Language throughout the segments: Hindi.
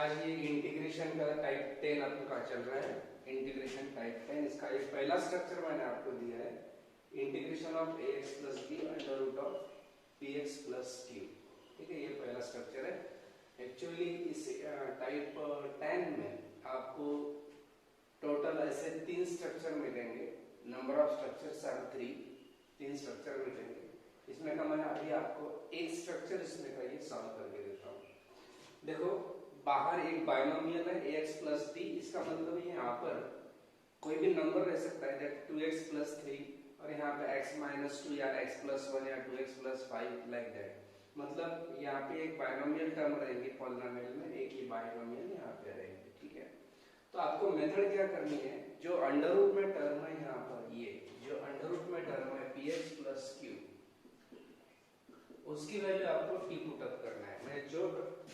आज ये इंटीग्रेशन का टाइप 10 आपका चल रहा है। इंटीग्रेशन टाइप 10, इसका एक पहला स्ट्रक्चर मैंने आपको दिया है, integration of ax plus b under root of px plus q। ठीक है, ये पहला स्ट्रक्चर है। एक्चुअली इस टाइप 10 में आपको टोटल ऐसे 3 स्ट्रक्चर मिलेंगे। Number of structures are 3 structure मिलेंगे। इसमें का मैंने अभी आपको एक स्ट्रक्चर इसमें का ये सॉल्व करके देता हूँ। देखो, बाहर एक बाइनोमियल है ax प्लस b, इसका मतलब यहाँ पर कोई भी नंबर रह सकता है, जैसे 2x प्लस 3 और यहाँ पे x माइनस 2 या x प्लस 1 या 2x प्लस 5 लाइक दैट। मतलब यहाँ पे एक बाइनोमियल टर्म रहेंगे पॉलिनोमियल में, एक ही बाइनोमियल यहाँ पे रहेंगे। ठीक है, तो आपको मेथड क्या करनी है, जो अंडर रूट में टर्म है यहाँ पर, ये जो अंडर रूट में टर्म है px प्लस q, उसकी वैल्यू आपको t पुट अप करना है। मैं जो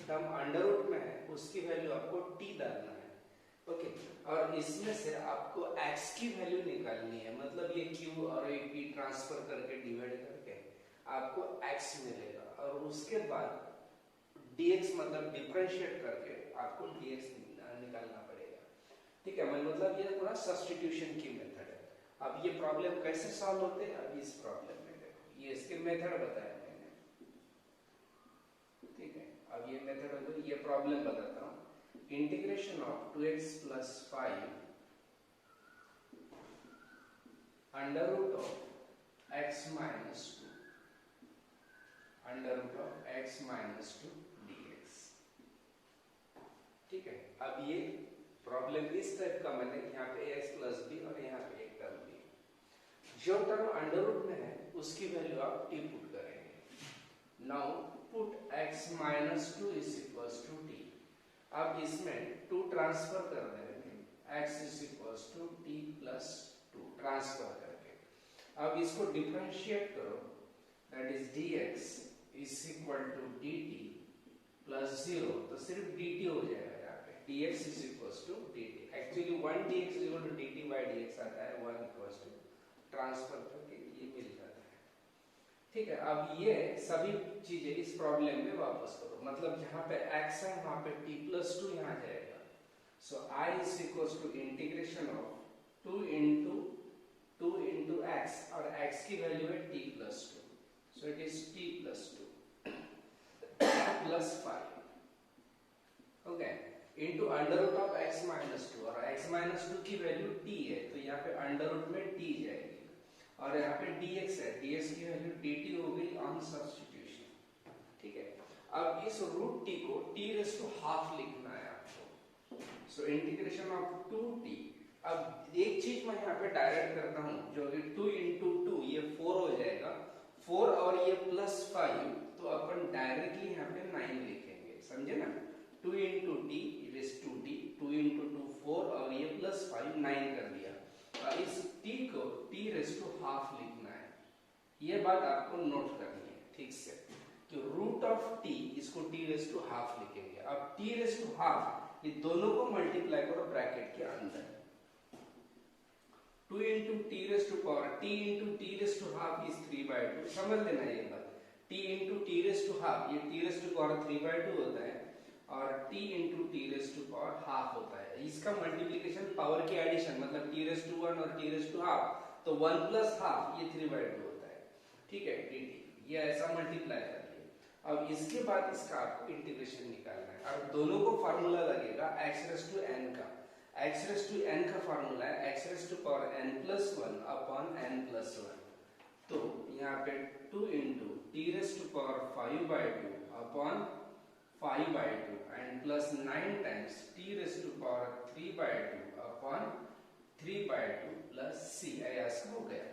टर्म अंडर रूट में है उसकी वैल्यू आपको t डालना है। ओके, और इसमें से आपको x की वैल्यू निकालनी है। मतलब ये q और ये p ट्रांसफर करके डिवाइड करके आपको x मिलेगा, और उसके बाद dx मतलब डिफरेंशिएट करके आपको dx निकालना पड़ेगा। ठीक है, मतलब ये पूरा सब्स्टिट्यूशन की मेथड है। अब ये प्रॉब्लम कैसे सॉल्व होते हैं, अब इस प्रॉब्लम में देखो, ये इसके मेथड बताया मैंने। ठीक है, अब ये मेथड, ये प्रॉब्लम बताता हूँ। Integration of 2x plus 5 under root of x minus 2 under root of x minus 2 dx। ठीक है, अब ये प्रॉब्लम इस टाइप का मैंने यहाँ पे ax प्लस b और यहाँ पे एक टर्म दी। जो टर्म अंडर रूट में है उसकी वैल्यू आप t पुट करेंगे। Now put x minus 2 is equals to t। अब इसमें 2 ट्रांसफर कर देंगे, x is equals to t plus 2 transfer करके। अब इसको डिफरेंशिएट करो, that is dx is equal to dt plus 0, तो सिर्फ dt हो जाएगा यहाँ पे। dx is equals to dt, actually 1 dx is equal to dt by dx आता है, 1 इक्वल्स टू ट्रांसफर करके ये मिल जाता है। ठीक है, अब ये सभी चीजें इस प्रॉब्लम में वापस करो। मतलब जहां पे x है वहां पे t प्लस 2 यहाँ जाएगा। So I is equals to integration of 2 into x, और x की वैल्यू है t plus 2, so it is t plus 2 plus 5, okay, into under root of x minus 2, और x माइनस 2 की वैल्यू t है, तो यहाँ पे अंडर रूट में t जाएगी, और यहाँ पे dx है, dx की वैल्यू dt हो गई ऑन सब्स्टिट्यूशन। ठीक है, अब इस रूट t को t रेज़ टू हाफ लिखना है आपको। So integration of 2t। अब एक चीज मैं यहाँ पे डायरेक्ट करता हूँ, जो कि 2 इंटू 2 ये 4 हो जाएगा, 4 और ये प्लस 5, तो अपन डायरेक्टली यहाँ पे 9 लिखेंगे, समझे ना। 2 into t raise to t, 2 into 2 4 और ये प्लस 5 9 कर दिया। और इस t को t रेज़ टू हाफ लिखना है, ये बात आपको नोट करनी है ठीक से, कि रूट ऑफ t इसको t रेज़ टू हाफ लिखेंगे। अब t रेज़ टू हाफ, ये दोनों को मल्टीप्लाई करो ब्रैकेट के अंदर। 2 into t raise to power, t into t raise to half is 3/2। समझ लेना ये बात, t into t raise to half, ये t रेज़ टू पावर 3/2 होता है, और t into t raise to power half होता है। इसका मल्टीप्लिकेशन पावर की एडिशन, मतलब t रेज़ टू 1 और t रेज़ टू हाफ, तो 1 प्लस हाफ ये 3/2 होता है। ठीक है, dt ये ऐसा मल्टीप्लाई करिए। अब इसके बाद इसका आपको इंटीग्रेशन निकालना है, और दोनों को फार्मूला लगेगा x रेज़ टू n का। x रेज़ टू n का फार्मूला है x raise to power n plus 1 upon n plus 1। तो यहाँ पे 2 into t raise to power 5/2 upon 5/2 and plus 9 times t raise to power 3/2 upon 3/2 plus c। ऐसा हो गया।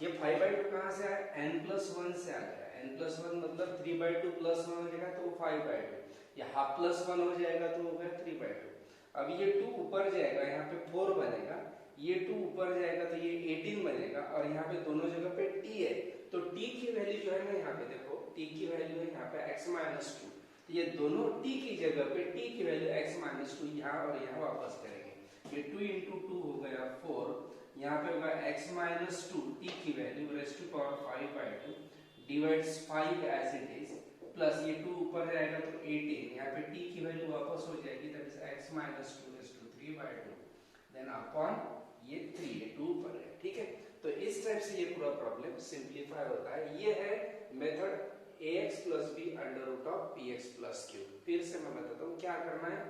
ये 5/2 कहाँ से आया, n प्लस 1 से आ गया। n प्लस 1 मतलब 3/2 प्लस 1 हो जाएगा तो 5/2, या हाफ प्लस 1 हो जाएगा तो हो गया 3/2। अब ये 2 ऊपर जाएगा, यहाँ पे 4 बनेगा, ये 2 ऊपर जाएगा तो ये 18 बनेगा, और यहाँ पे दोनों जगह पे t है, तो t की वैल्यू जो है ना, यहाँ पे देखो t की वैल्यू है यहाँ पे x माइनस 2, तो ये दोनों t की जगह पे t की वैल्यू x माइनस 2 यहाँ और यहाँ वापस करेंगे। ये 2 इंटू 2 हो गया 4, यहाँ पे होगा x माइनस 2 t की value raise to power 5/2 divides 5 as it is, plus ये 2 ऊपर रहेगा तो 18, यहाँ पे t की वैल्यू वापस हो जाएगी, that is x minus 2 is to 3/2, then upon ये 3 है, 2 ऊपर है, ठीक है। तो इस टाइप से ये पूरा प्रॉब्लम सिंप्लीफाई होता है। ये है method ax plus b under root of px plus q। फिर से मैं बताता हूँ क्या करना है।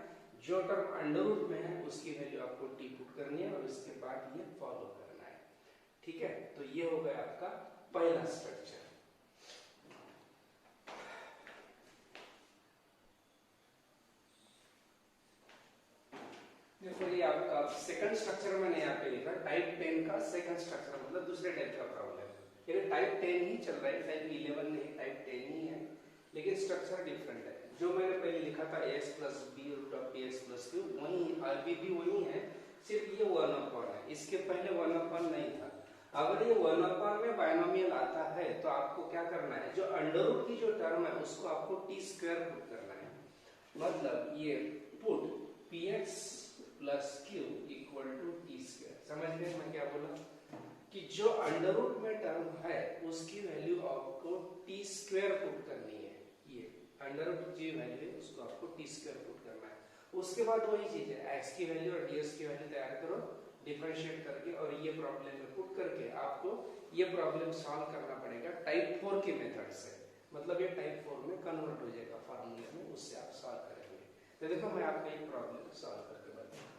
जो टर्म अंडर रूट में है उसकी वैल्यू आपको t पुट करनी है और इसके बाद ये फॉलो करना है, ठीक है। तो ये हो गया आपका पहला स्ट्रक्चर। देखो ये आपका सेकंड स्ट्रक्चर मैंने यहाँ पे लिखा टाइप 10 का सेकंड स्ट्रक्चर, मतलब दूसरे टाइप का प्रॉब्लम। ये टाइप 10 ही चल रहा है, टाइप 11 नहीं, टाइप 10 ही है, लेकिन स्ट्रक्चर डिफरेंट है। जो मैंने पहले लिखा था ax plus b root of px plus q, वही अभी भी वही है, सिर्फ ये 1 अपॉन है, इसके पहले 1 अपॉन नहीं था। अगर ये 1 अपॉन में बायनोमियल आता है तो आपको क्या करना है, जो अंडर रूट की जो टर्म है उसको आपको t स्क्वायर पुट करना है। मतलब ये put px plus q equal to t square. समझ गए मैं क्या बोला कि जो अंडर रूट में टर्म है उसकी वैल्यू आपको t स्क्वायर पुट करनी है। ये अंडर रूट की वैल्यू है उसको आपको t स्क्वायर पुट करना है। उसके बाद वही चीज है, x की वैल्यू और ds की वैल्यू तैयार करो डिफरेंशिएट करके, और ये प्रॉब्लम में पुट करके आपको ये प्रॉब्लम सॉल्व करना पड़ेगा टाइप 4 के मेथड से। मतलब ये टाइप 4 में कन्वर्ट हो जाएगा फार्मूले में, उससे आप सॉल्व करेंगे। तो देखो मैं आपका एक प्रॉब्लम सॉल्व करके बताता हूं।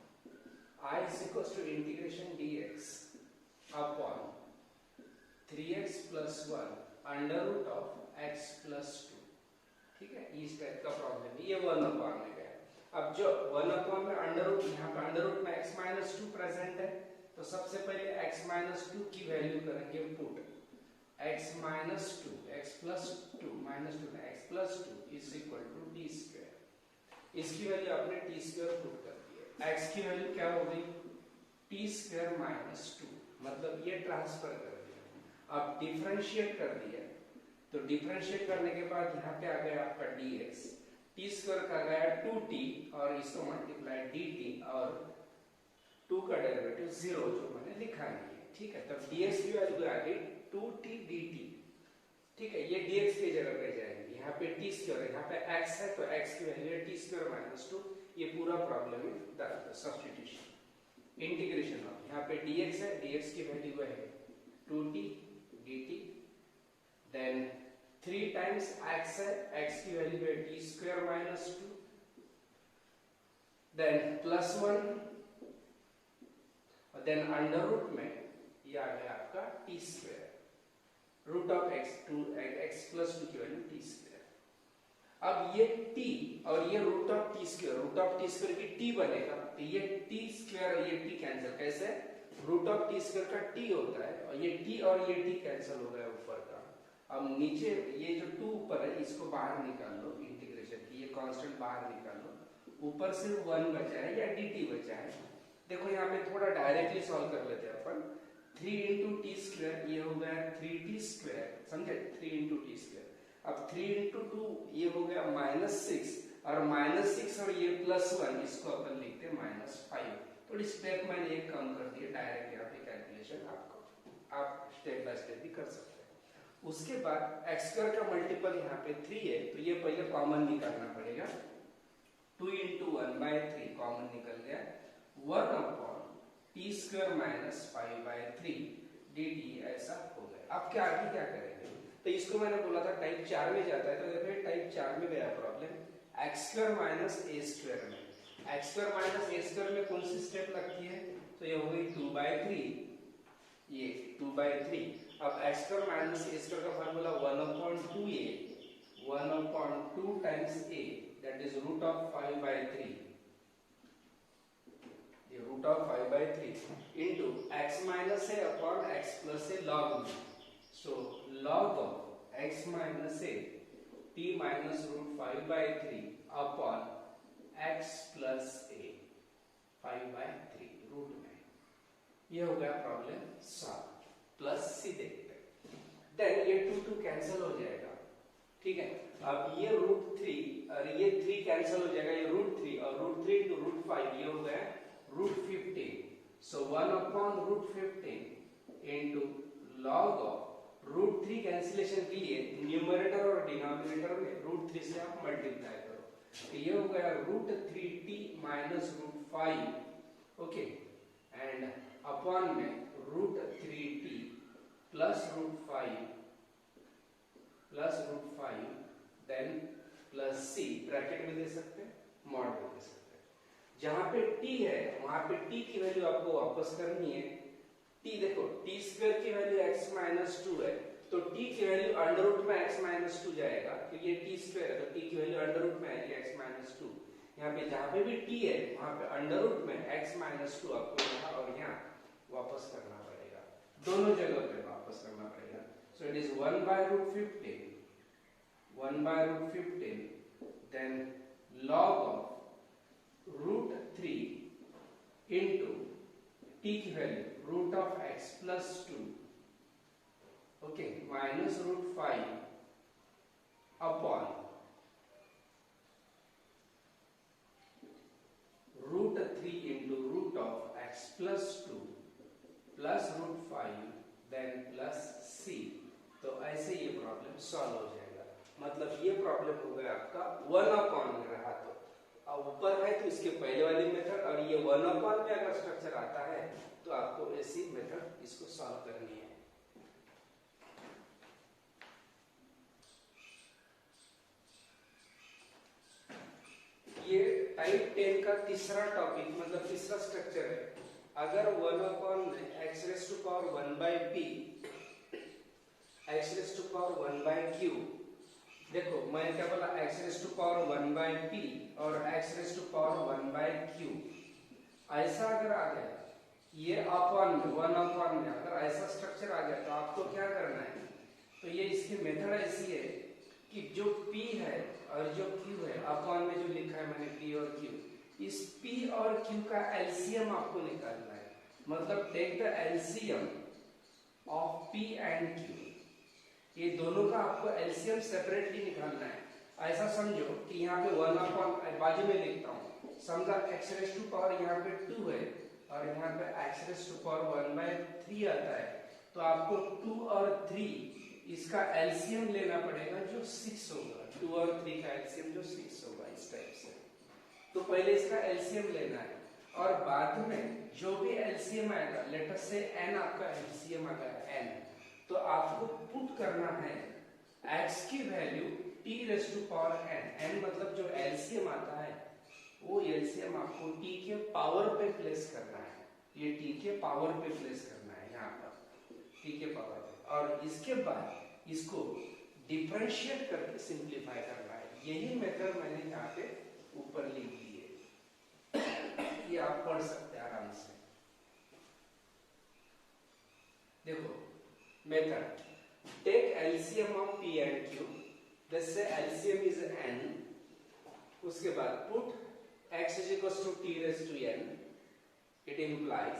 I is equals to integration dx upon 3x plus 1 under root of x plus 2, ठीक है। इस टाइप का प्रॉब्लम है, ये 1 अपॉन में गया। अब जो 1 अपॉन में अंडर रूट, यहाँ पे अंडर रूट में x minus 2 प्रेजेंट है, तो सबसे पहले x minus 2 की वैल्यू करेंगे put, x minus 2 x plus 2 minus 2 x plus 2 is equal to t square. इसकी वैल्यू आपने t स्क्वायर पुट कर दी है। x की वैल्यू क्या हो गई, t स्क्वायर माइनस 2, मतलब ये ट्रांसफर कर दिया। अब डिफरेंशिएट कर दिया, तो डिफरेंशिएट करने के बाद यहाँ पे आ गया आपका dx, t स्क्वायर का गया 2t और इसको मल्टीप्लाई dt, और 2 का डेरिवेटिव 0 जो मैंने लिखा नहीं है, ठीक है। तब dx की वैल्यू आ गई 2t dt, ठीक है। ये dx की जगह पे जाएंगे, यहाँ पे t स्क्वायर, यहाँ पे x है तो x की वैल्यू है t स्क्वायर माइनस 2। ये पूरा प्रॉब्लम है सब्स्टिट्यूशन इंटीग्रेशन ऑफ, यहाँ पे dx है, dx की वैल्यू है 2t dt, then 3 times x है, x की वैल्यू है t square minus 2, then plus 1, और देन अंडर रूट में ये आ गया आपका t square root of x, 2x plus 2 की वैल्यू t स्क्वायर। अब ये t और ये root of t square, root of t square की t बनेगा, तो ये t स्क्वायर और ये t कैंसिल, कैसे, रूट ऑफ t स्क्वायर का t होता है और ये t और ये t कैंसिल हो गया ऊपर का। अब नीचे ये जो 2 ऊपर है इसको बाहर निकाल लो, इंटीग्रेशन की ये कांस्टेंट बाहर निकाल लो, ऊपर सिर्फ 1 बचा है या dt बचा है। देखो यहाँ पे थोड़ा डायरेक्टली सॉल्व कर लेते हैं अपन। 3 into t स्क्वायर ये हो गया 3t स्क्वायर, समझे, 3 into t स्क्वायर। अब 3 into 2 ये हो गया -6, और -6 और ये +1 इसको अपन लिखते हैं -5। थोड़ी स्टेप मैंने एक कम कर दिया, डायरेक्ट यहाँ पे कैलकुलेशन आपको आप स्टेप बाय स्टेप भी कर सकते हैं। उसके बाद x स्क्वायर का मल्टीपल यहाँ पे 3 है, तो ये पहले कॉमन निकालना पड़ेगा। 2 into 1/3 कॉमन निकल गया, 1 upon t square minus 5/3 dt, ऐसा हो गया। अब क्या आगे क्या करेंगे, तो इसको मैंने बोला था टाइप 4 में जाता है, तो देखो टाइप 4 में गया problem x square minus a square में। x square minus a square में कौन सी स्टेप लगती है, तो ये हो गई 2/3, ये 2/3। अब x square minus a square का formula 1/2a, 1/2 times a, that is root of 5/3, ये root of 5/3 into x minus a upon x plus a log में। So log of x minus a t minus root 5/3 upon x plus a 5/3 root में। ये हो गया प्रॉब्लम सॉल्व। प्लस सी देखते हैं, देन ये 2 कैंसिल हो जाएगा, ठीक है। अब ये √3 और ये 3 कैंसिल हो जाएगा, ये √3 और √3 into √5 ये हो गया √15। सो 1 upon √15 into log of √3 cancellation के लिए न्यूमरेटर और डिनोमिनेटर करोगे √3 से आप मल्टीप्लाई करो, तो ये हो गया √3t minus √5, okay, and upon में √3t plus √5 then plus c, bracket में दे सकते हैं, मॉड में दे सकते हैं। जहां पे t है वहां पे t की वैल्यू आपको वापस करनी है। t देखो t² की वैल्यू x माइनस 2 है, तो t की वैल्यू अंडर रूट में x माइनस 2 जाएगा, तो ये t² है, तो t की वैल्यू अंडर रूट में आएगी x माइनस 2। यहाँ पे जहां पे भी t है वहां पे अंडर रूट में x माइनस 2 आपको यहाँ और यहाँ वापस करना पड़ेगा, दोनों जगह पे वापस करना पड़ेगा। So it is 1/15 then log of √3 into t की value root of x plus 2, okay, minus √5 upon √3 into root of x plus 2 plus √5 then plus c। तो ऐसे ये प्रॉब्लम सॉल्व हो जाएगा। मतलब ये प्रॉब्लम हो गया आपका 1/, में रहा तो अब ऊपर है तो इसके पहले वाली मेथड, और ये 1/, में अगर स्ट्रक्चर आता है तो आपको ऐसी मेथड इसको सॉल्व करनी है। ये टाइप 10 का तीसरा टॉपिक, मतलब तीसरा स्ट्रक्चर है। अगर 1/, में x⁻⁴ x⁻⁴ देखो मैं क्या बोला, x⁻⁴ और x⁻⁴ ऐसा अगर आ गया, ये अपॉन में 1/, में अगर ऐसा स्ट्रक्चर आ गया तो आपको क्या करना है, तो ये इसकी मेथड ऐसी है कि जो p है और जो q है, अपॉन में जो लिखा है मैंने p और q, इस p और q का एलसीएम आपको निकालना है। मतलब take the LCM of p and q, ये दोनों का आपको एलसीएम सेपरेटली निकालना है। ऐसा समझो कि यहाँ पे 1/, बाजू में लिखता हूँ, समझा x⁻⁴ यहाँ पे 2 है और यहाँ पे x⁻⁴ 1/3 आता है, तो आपको 2 और 3 इसका एलसीएम लेना पड़ेगा जो 6 होगा, 2 और 3 का एलसीएम जो 6 होगा, इस टाइप से। तो पहले इसका एलसीएम लेना है और बाद में जो भी एलसीएम आएगा, लेट अस से n आपका एलसीएम आ गया n, तो आपको पुट करना है x की वैल्यू t⁻n, n मतलब जो एलसीएम आता है वो एलसीएम आपको t के पावर पे प्लेस करना है, ये t के पावर पे प्लेस करना है यहाँ पर, t के पावर पे, और इसके बाद इसको डिफरेंशिएट करके सिंप्लीफाई करना है। यही मेथड मैंने यहाँ पे ऊपर लिख दी है, ये आप पढ़ सकते हैं आराम से। देखो method, take LCM of p and q, जैसे एलसीएम इज n, उसके बाद put x t⁻n, it implies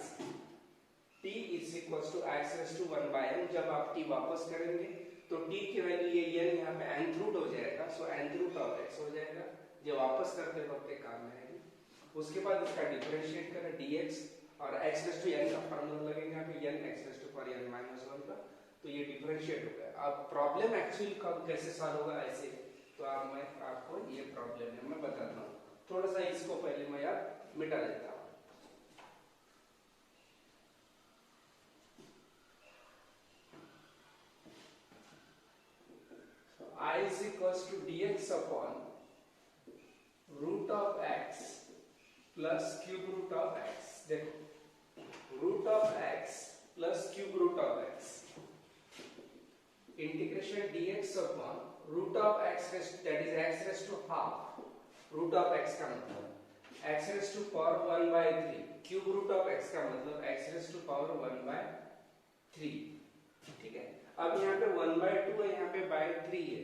t x⁻1/n। जब आप t वापस करेंगे तो t की वैल्यू ये n यहाँ पे nth रूट हो जाएगा, सो nth रूट ऑफ x हो जाएगा, जो वापस करते वक्त काम में आएगी। उसके बाद इसका डिफरेंशिएट करें dx, और x⁻n का फॉर्मूला लगेगा n x⁻n-1 का, तो ये डिफरेंशिएट हो गया। अब प्रॉब्लम एक्चुअली कब कैसे सॉल्व होगा ऐसे, तो अब मैं आपको ये प्रॉब्लम है मैं बताता हूँ। थोड़ा सा इसको पहले मैं यार मिटा देता हूँ। I is equals to dx upon root of x plus cube root of x। देखो root of x plus cube root of x, integration dx upon root of x raised, that is x⁻², root of x का मतलब x⁻⁴ 1/3, cube root of x का मतलब x⁻⁴ 1/3, ठीक है। अब यहाँ पे 1/2 है, यहाँ पे 3 है,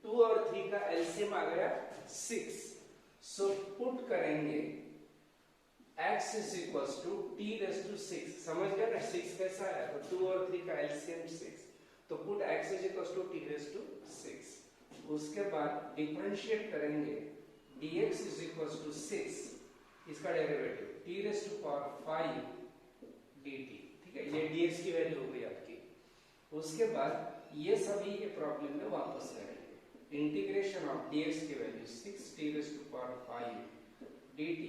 2 और 3 का एलसीएम आ गया 6, सो पुट करेंगे x t⁻6, समझ गए ना 6 कैसा है, तो 2 और 3 का एलसीएम 6, तो पुट x t⁻6। उसके बाद डिफरेंशिएट करेंगे dx 6, इसका डेरिवेटिव t⁻5 dt, ठीक है, ये dx की वैल्यू हो गई आपकी। उसके बाद ये सभी ये प्रॉब्लम में वापस करेंगे, इंटीग्रेशन ऑफ dx की value 6t raised to power 5 dt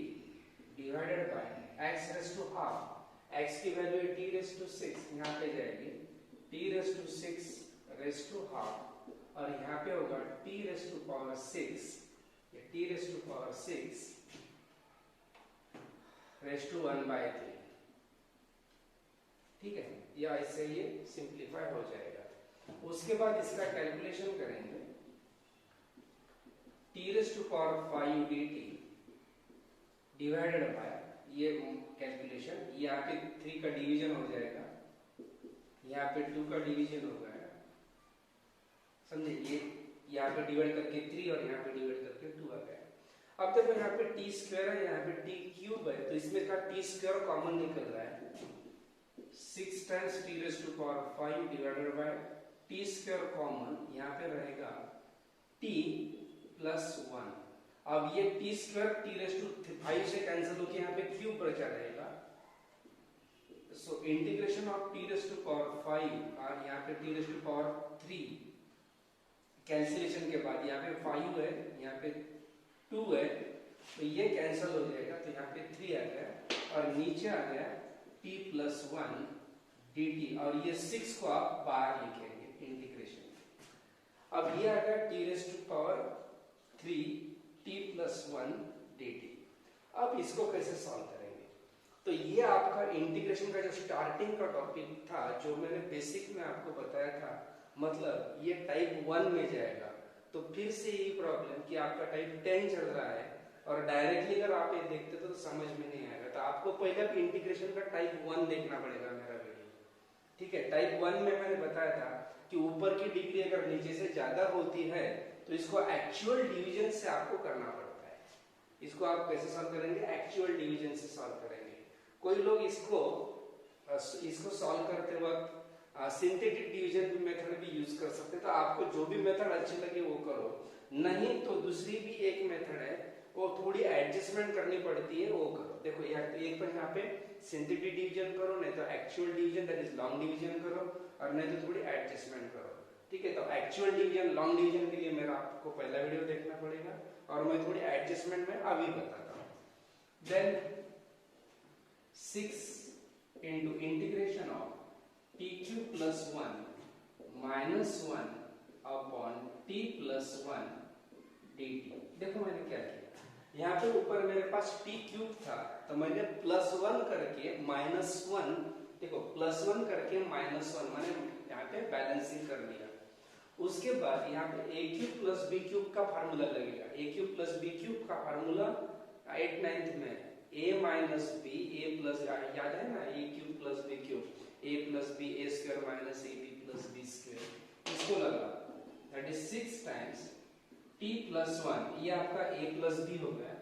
divided by x raised to half, x की वैल्यू है t raised to 6, यहाँ पे जाएगी t raised to 6 raised to half और यहाँ पे होगा t raised to power 6, ये t raised to power 6 raised to 1 by 3, ठीक है, या इससे ये सिंप्लीफाई हो जाएगा। उसके बाद इसका कैलकुलेशन करेंगे t raised to power 5 dt divided by, ये कैलकुलेशन, यहाँ पे 3 का डिवीजन हो जाएगा, यहाँ पे 2 का डिवीजन हो गया, समझे, ये यहाँ पे डिवाइड करके 3 और यहाँ पे डिवाइड करके 2 आ गया। अब देखो यहाँ पे t स्क्वायर है, यहाँ पे t क्यूब है, तो इसमें का t स्क्वायर कॉमन निकल रहा है, 6 times t raised to power 5 divided by t square common, यहाँ पे रहेगा t प्लस 1। अब ये t square t raised to 5 से कैंसिल होकर यहाँ पे क्यूब बचा रहेगा, so integration of t raised to power 5 और यहाँ पे t raised to power 3 cancellation के बाद यहाँ पे 5 है, यहाँ पे 2 है, तो ये कैंसिल हो जाएगा, तो यहाँ पे 3 आ गया और नीचे आ गया t प्लस 1 dt और ये 6 को आप बाहर लिखेंगे इंटीग्रेशन। अब ये आ गया t raised to power 3 t plus 1 dt। अब इसको कैसे सॉल्व करेंगे, तो ये आपका इंटीग्रेशन का जो स्टार्टिंग का टॉपिक था, जो मैंने बेसिक में आपको बताया था, मतलब ये टाइप 1 में जाएगा, तो फिर से यही प्रॉब्लम कि आपका टाइप 10 चल रहा है और डायरेक्टली अगर आप ये देखते तो समझ में नहीं आएगा, तो आपको पहले इंटीग्रेशन का टाइप 1 देखना पड़ेगा मेरा वीडियो, ठीक है। टाइप 1 में मैंने बताया था कि ऊपर की डिग्री अगर नीचे से ज्यादा होती है तो इसको एक्चुअल डिवीजन से आपको करना पड़ता है। इसको आप कैसे सॉल्व करेंगे, एक्चुअल डिवीजन से सॉल्व करेंगे। कोई लोग इसको सॉल्व करते वक्त सिंथेटिक डिवीजन मेथड भी यूज कर सकते हैं, तो आपको जो भी मेथड अच्छी लगे वो करो, नहीं तो दूसरी भी एक मेथड है, वो थोड़ी एडजस्टमेंट करनी पड़ती है, वो करो। देखो एक तो यहाँ पे सिंथेटिक डिवीजन करो, नहीं तो actual division that is long division करो, और नहीं तो थोड़ी एडजस्टमेंट करो, ठीक है। तो एक्चुअल डिवीजन लॉन्ग डिवीजन के लिए मेरा आपको पहला वीडियो देखना पड़ेगा और मैं थोड़ी एडजस्टमेंट में अभी बताता हूँ। Then 6 into integration of t cube plus 1 minus 1 upon t plus 1 dt। देखो मैंने क्या किया, यहाँ पे ऊपर मेरे पास t क्यूब था, तो मैंने प्लस 1 करके माइनस 1, देखो प्लस 1 करके माइनस 1 मैंने यहाँ पे बैलेंसिंग कर दिया। उसके बाद यहाँ पे a cube plus b cube का फार्मूला लगेगा, a cube plus b cube का फार्मूला 8 9th में a minus b a plus, याद है ना, a cube plus b cube, a plus b a square minus ab plus b square, इसको लगा, that is 6 times t plus 1, ये आपका a प्लस b हो गया,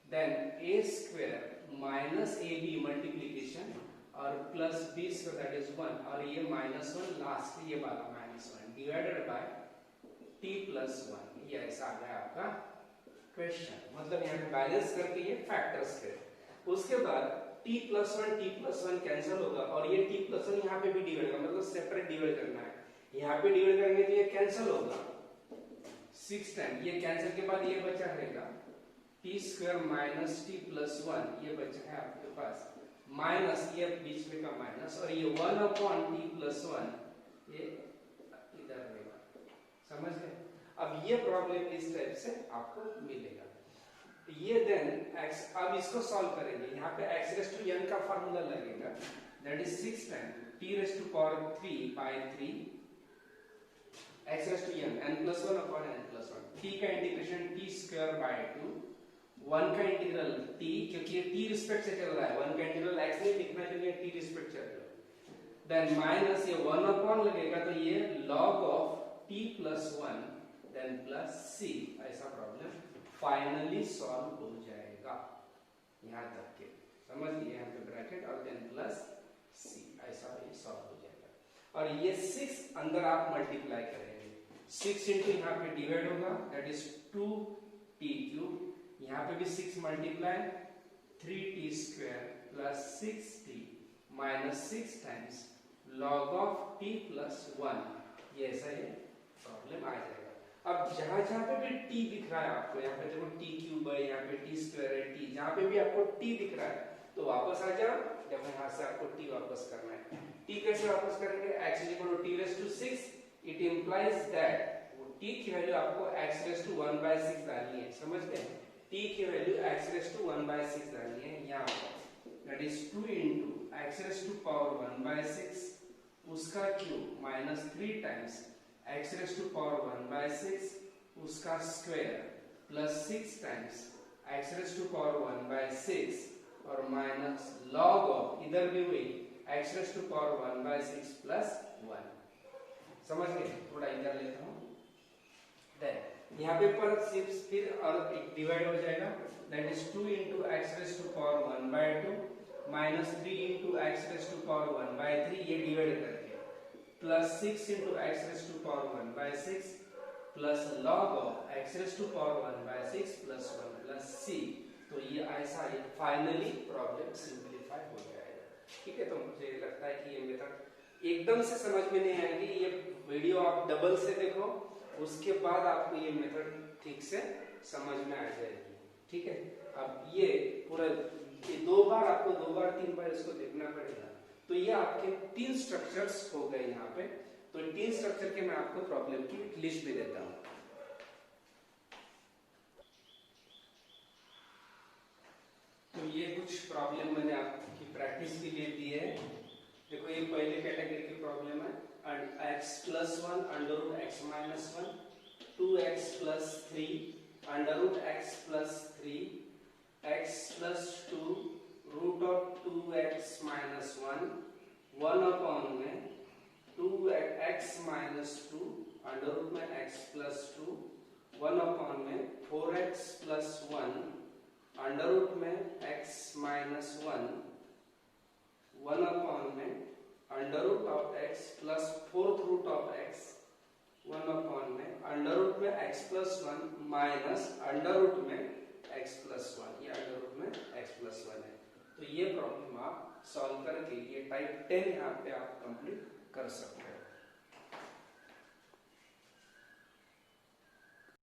then a square minus ab multiplication और plus b square that is 1, और ये माइनस 1 लास्ट, ये वाला minus 1 divided by t plus 1, ये ऐसा आ गया आपका क्वेश्चन। मतलब यहाँ पे बैलेंस करके ये फैक्टर्स थे। उसके बाद t प्लस 1 कैंसिल होगा और ये t प्लस 1 यहाँ पे भी डिवाइड होगा, मतलब सेपरेट डिवाइड करना है, यहाँ पे डिवाइड करेंगे तो ये कैंसिल होगा 6 टाइम, ये कैंसिल के बाद ये बचा रहेगा t square minus t plus 1, ये बचा है आपके पास, माइनस ये बीच में का माइनस, और ये 1 अपॉन t प्लस 1 ये इधर रहेगा, समझ गए। अब ये प्रॉब्लम इस टाइप से आपको मिलेगा। ये देन x, अब इसको सॉल्व करेंगे, यहाँ पे x रेज़ टू n का फार्मूला लगेगा, that is 6 times t raise to power 3 by 3 x raise to n plus 1 upon n plus 1, t का इंटीग्रेशन t स्क्वायर बाय 2, 1 का इंटीग्रल t, क्योंकि ये t रिस्पेक्ट से चल रहा है, 1 का इंटीग्रल x नहीं लिखना क्योंकि t रिस्पेक्ट चल रहा है, देन माइनस ये 1 अपॉन लगेगा, तो ये log of t plus 1 then plus c, ऐसा प्रॉब्लम फाइनली सॉल्व हो जाएगा। यहाँ तक के समझ लिए, यहाँ पे ब्रैकेट और देन प्लस c, ऐसा ये सॉल्व हो जाएगा। और ये 6 अंदर आप मल्टीप्लाई करेंगे, 6 इंटू यहाँ पे डिवाइड होगा, दैट इज 2t क्यूब, यहाँ पे भी 6 multiply 3t square plus 6t minus 6 times log of t plus 1, ये ऐसा ये प्रॉब्लम आ जाएगा। अब जहां जहां पे भी t दिख रहा है आपको, यहाँ पे देखो t क्यूब है, यहाँ पे t स्क्वायर है, t जहां पे भी आपको t दिख रहा है तो वापस आ जाओ। देखो यहाँ से आपको t वापस करना है। t कैसे वापस करेंगे? x = t raised to 6, it implies that वो t की वैल्यू आपको x raised to 1/6 डालनी है। समझ गए? t की वैल्यू x raised to 1/6 डालनी है यहाँ पर। That is 2 into x raised to power 1/6 उसका cube minus 3 times x raised to power 1/6 उसका square plus 6 times x raised to power 1/6 और माइनस log ऑफ इधर भी वही x raised to power 1/6 plus 1। समझ गए? थोड़ा इधर लेता हूँ। यहाँ पे पर सिर्फ फिर और एक डिवाइड हो जाएगा। That is 2 into x raised to power 1/2 minus 3 into x raised to power 1/3 ये डिवाइड करके plus 6 into x raised to power 1/6 plus log of x raised to power 1/6 plus 1 plus c। तो ये ऐसा ये फाइनली प्रॉब्लम सिंपलीफाई हो जाएगा। ठीक है, तो मुझे लगता है कि ये मेथड एकदम से समझ में नहीं आएगी। ये वीडियो आप डबल से देखो, उसके बाद आपको ये मेथड ठीक से समझ में आ जाएगी। ठीक है, अब ये पूरा ये 2 बार आपको 2 बार 3 बार इसको देखना पड़ेगा। तो ये आपके 3 स्ट्रक्चर्स हो गए यहाँ पे। तो 3 स्ट्रक्चर के मैं आपको प्रॉब्लम की लिस्ट भी देता हूँ। तो ये कुछ प्रॉब्लम मैंने आपकी प्रैक्टिस के लिए दी है। देखो ये पहले कैटेगरी की प्रॉब्लम है। x + 1 √x - 1 2x + 3 √x + 3 x + 2 √2x - 1 1 upon में 2x - 2 √ में x + 2 1 upon में 4x + 1 √ में x - 1 1 upon में √(x) plus 4th root of x 1 upon में √ में x plus 1 minus √ में x plus 1 ये √ में x plus 1 है। तो ये प्रॉब्लम आप सॉल्व करके ये टाइप 10 यहाँ पे आप कंप्लीट कर सकते हो।